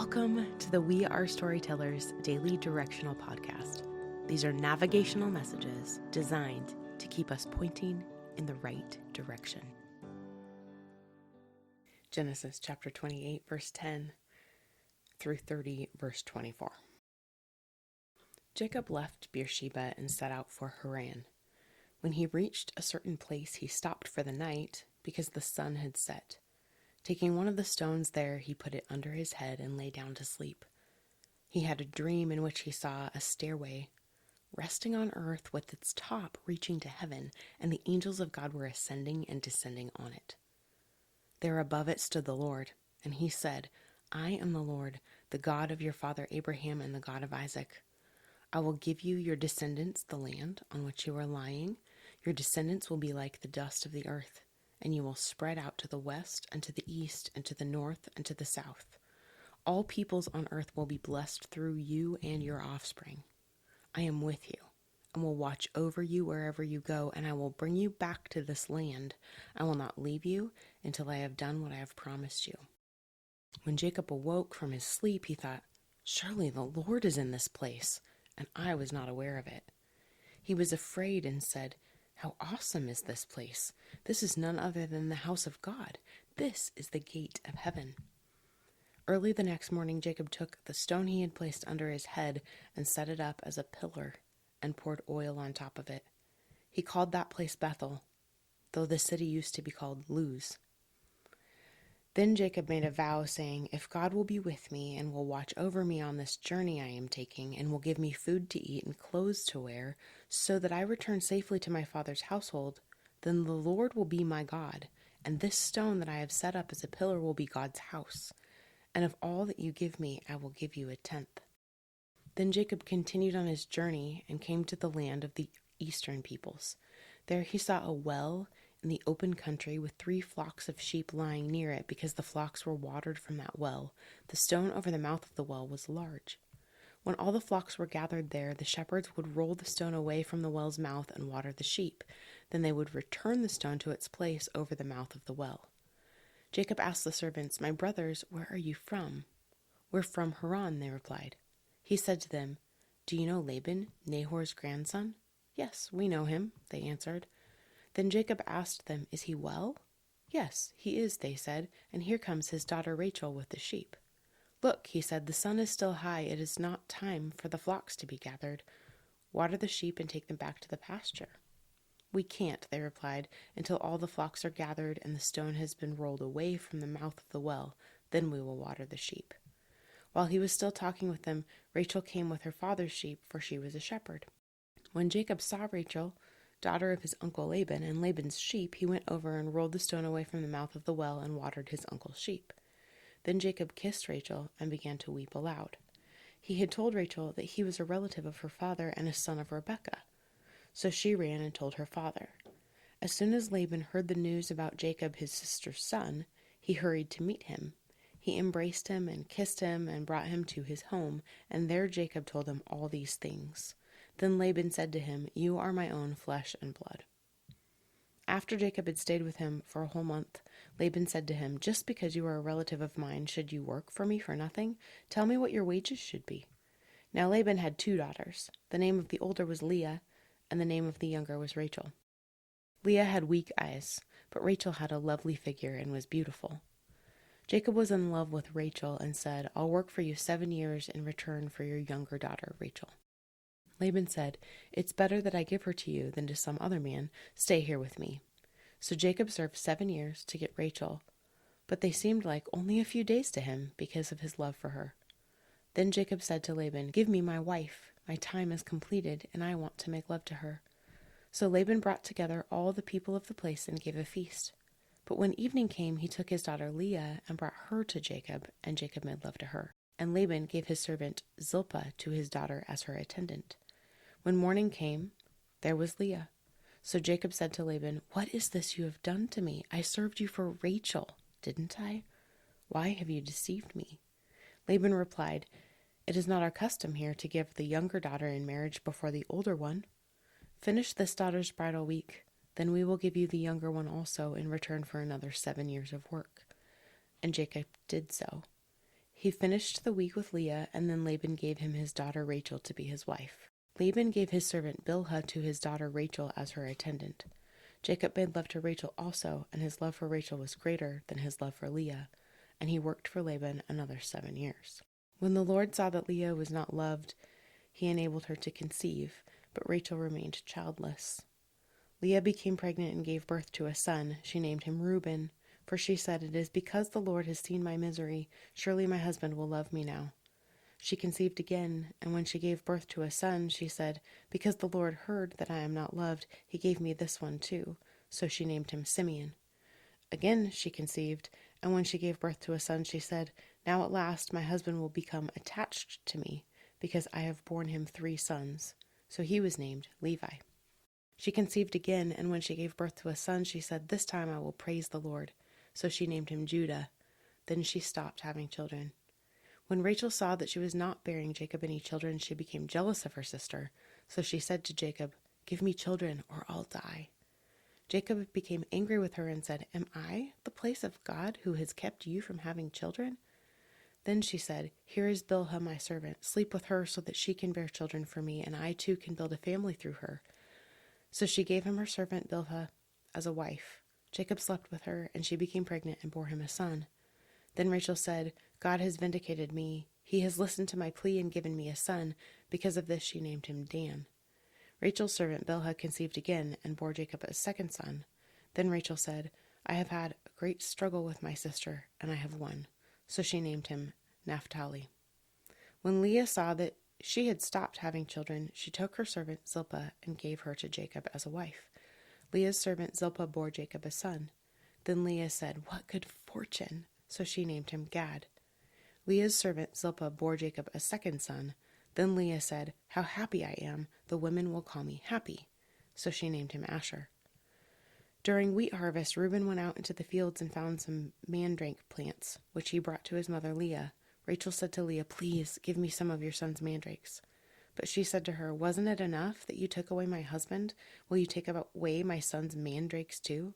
Welcome to the We Are Storytellers Daily Directional Podcast. These are navigational messages designed to keep us pointing in the right direction. Genesis chapter 28, verse 10 through 30, verse 24. Jacob left Beersheba and set out for Haran. When he reached a certain place, he stopped for the night because the sun had set. Taking one of the stones there, he put it under his head and lay down to sleep. He had a dream in which he saw a stairway resting on earth with its top reaching to heaven, and the angels of God were ascending and descending on it. There above it stood the Lord, and he said, I am the Lord, the God of your father Abraham and the God of Isaac. I will give you your descendants the land on which you are lying. Your descendants will be like the dust of the earth, and you will spread out to the west and to the east and to the north and to the south. All peoples on earth will be blessed through you and your offspring. I am with you and will watch over you wherever you go, and I will bring you back to this land. I will not leave you until I have done what I have promised you. When Jacob awoke from his sleep, he thought, surely the Lord is in this place, and I was not aware of it. He was afraid and said, how awesome is this place! This is none other than the house of God. This is the gate of heaven. Early the next morning, Jacob took the stone he had placed under his head and set it up as a pillar and poured oil on top of it. He called that place Bethel, though the city used to be called Luz. Then Jacob made a vow, saying, if God will be with me and will watch over me on this journey I am taking, and will give me food to eat and clothes to wear, so that I return safely to my father's household, then the Lord will be my God, and this stone that I have set up as a pillar will be God's house. And of all that you give me, I will give you a tenth. Then Jacob continued on his journey and came to the land of the eastern peoples. There he saw a well in the open country with 3 flocks of sheep lying near it, because the flocks were watered from that well. The stone over the mouth of the well was large. When all the flocks were gathered there, the shepherds would roll the stone away from the well's mouth and water the sheep. Then they would return the stone to its place over the mouth of the well. Jacob asked the servants, my brothers, where are you from? We're from Haran, they replied. He said to them, do you know Laban, Nahor's grandson? Yes, we know him, they answered. Then Jacob asked them, is he well? Yes, he is, they said, and here comes his daughter Rachel with the sheep. Look, he said, the sun is still high. It is not time for the flocks to be gathered. Water the sheep and take them back to the pasture. We can't, they replied, until all the flocks are gathered and the stone has been rolled away from the mouth of the well. Then we will water the sheep. While he was still talking with them, Rachel came with her father's sheep, for she was a shepherd. When Jacob saw Rachel, daughter of his uncle Laban, and Laban's sheep, he went over and rolled the stone away from the mouth of the well and watered his uncle's sheep. Then Jacob kissed Rachel and began to weep aloud. He had told Rachel that he was a relative of her father and a son of Rebekah. So she ran and told her father. As soon as Laban heard the news about Jacob, his sister's son, he hurried to meet him. He embraced him and kissed him and brought him to his home, and there Jacob told him all these things. Then Laban said to him, you are my own flesh and blood. After Jacob had stayed with him for a whole month, Laban said to him, just because you are a relative of mine, should you work for me for nothing? Tell me what your wages should be. Now Laban had 2 daughters. The name of the older was Leah, and the name of the younger was Rachel. Leah had weak eyes, but Rachel had a lovely figure and was beautiful. Jacob was in love with Rachel and said, I'll work for you 7 years in return for your younger daughter, Rachel. Laban said, it's better that I give her to you than to some other man. Stay here with me. So Jacob served 7 years to get Rachel, but they seemed like only a few days to him because of his love for her. Then Jacob said to Laban, give me my wife. My time is completed, and I want to make love to her. So Laban brought together all the people of the place and gave a feast. But when evening came, he took his daughter Leah and brought her to Jacob, and Jacob made love to her. And Laban gave his servant Zilpah to his daughter as her attendant. When morning came, there was Leah. So Jacob said to Laban, what is this you have done to me? I served you for Rachel, didn't I? Why have you deceived me? Laban replied, it is not our custom here to give the younger daughter in marriage before the older one. Finish this daughter's bridal week, then we will give you the younger one also in return for another 7 years of work. And Jacob did so. He finished the week with Leah, and then Laban gave him his daughter Rachel to be his wife. Laban gave his servant Bilhah to his daughter Rachel as her attendant. Jacob made love to Rachel also, and his love for Rachel was greater than his love for Leah, and he worked for Laban another 7 years. When the Lord saw that Leah was not loved, he enabled her to conceive, but Rachel remained childless. Leah became pregnant and gave birth to a son. She named him Reuben, for she said, "It is because the Lord has seen my misery. Surely my husband will love me now." She conceived again, and when she gave birth to a son, she said, "Because the Lord heard that I am not loved, he gave me this one too." So she named him Simeon. Again she conceived, and when she gave birth to a son, she said, "Now at last my husband will become attached to me, because I have borne him 3 sons." So he was named Levi. She conceived again, and when she gave birth to a son, she said, "This time I will praise the Lord." So she named him Judah. Then she stopped having children. When Rachel saw that she was not bearing Jacob any children, she became jealous of her sister. So she said to Jacob, "Give me children, or I'll die." Jacob became angry with her and said, "Am I the place of God who has kept you from having children?" Then she said, "Here is Bilhah my servant. Sleep with her so that she can bear children for me, and I too can build a family through her." So she gave him her servant Bilhah as a wife. Jacob slept with her, and she became pregnant and bore him a son. Then Rachel said, "God has vindicated me. He has listened to my plea and given me a son." Because of this she named him Dan. Rachel's servant Bilhah conceived again and bore Jacob a second son. Then Rachel said, "I have had a great struggle with my sister, and I have won." So she named him Naphtali. When Leah saw that she had stopped having children, she took her servant Zilpah and gave her to Jacob as a wife. Leah's servant Zilpah bore Jacob a son. Then Leah said, "What good fortune!" So she named him Gad. Leah's servant Zilpah bore Jacob a second son. Then Leah said, "How happy I am! The women will call me happy." So she named him Asher. During wheat harvest, Reuben went out into the fields and found some mandrake plants, which he brought to his mother Leah. Rachel said to Leah, "Please give me some of your son's mandrakes." But she said to her, "Wasn't it enough that you took away my husband? Will you take away my son's mandrakes too?"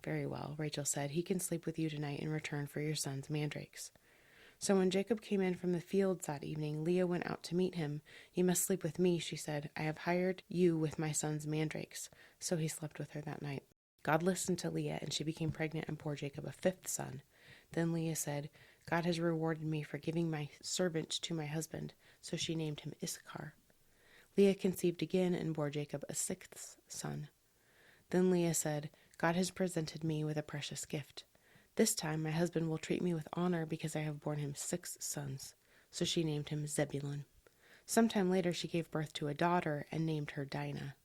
"Very well," Rachel said, "he can sleep with you tonight in return for your son's mandrakes." So when Jacob came in from the fields that evening, Leah went out to meet him. "You must sleep with me," she said. "I have hired you with my son's mandrakes." So he slept with her that night. God listened to Leah, and she became pregnant and bore Jacob a 5th son. Then Leah said, "God has rewarded me for giving my servant to my husband." So she named him Issachar. Leah conceived again and bore Jacob a 6th son. Then Leah said, "God has presented me with a precious gift. This time my husband will treat me with honor because I have borne him 6 sons." So she named him Zebulun. Sometime later she gave birth to a daughter and named her Dinah.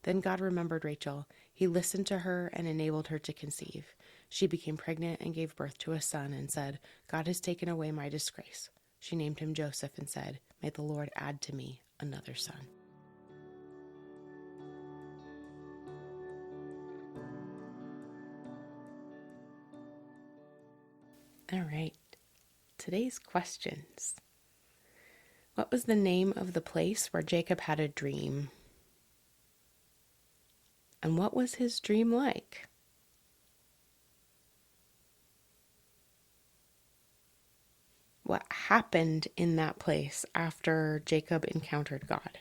Then God remembered Rachel. He listened to her and enabled her to conceive. She became pregnant and gave birth to a son and said, "God has taken away my disgrace." She named him Joseph and said, "May the Lord add to me another son." All right, today's questions. What was the name of the place where Jacob had a dream? And what was his dream like? What happened in that place after Jacob encountered God?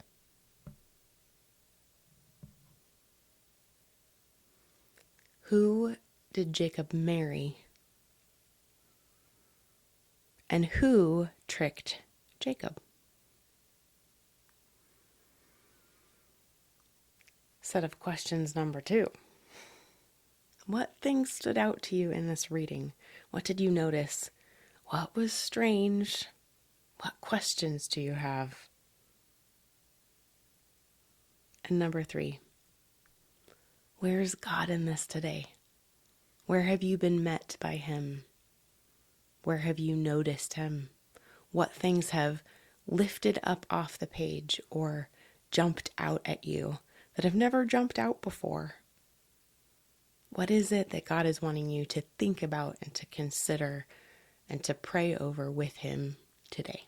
Who did Jacob marry? And who tricked Jacob? Set of questions number 2. What things stood out to you in this reading? What did you notice? What was strange? What questions do you have? And number 3, where's God in this today? Where have you been met by him? Where have you noticed him? What things have lifted up off the page or jumped out at you that have never jumped out before? What is it that God is wanting you to think about and to consider and to pray over with him today?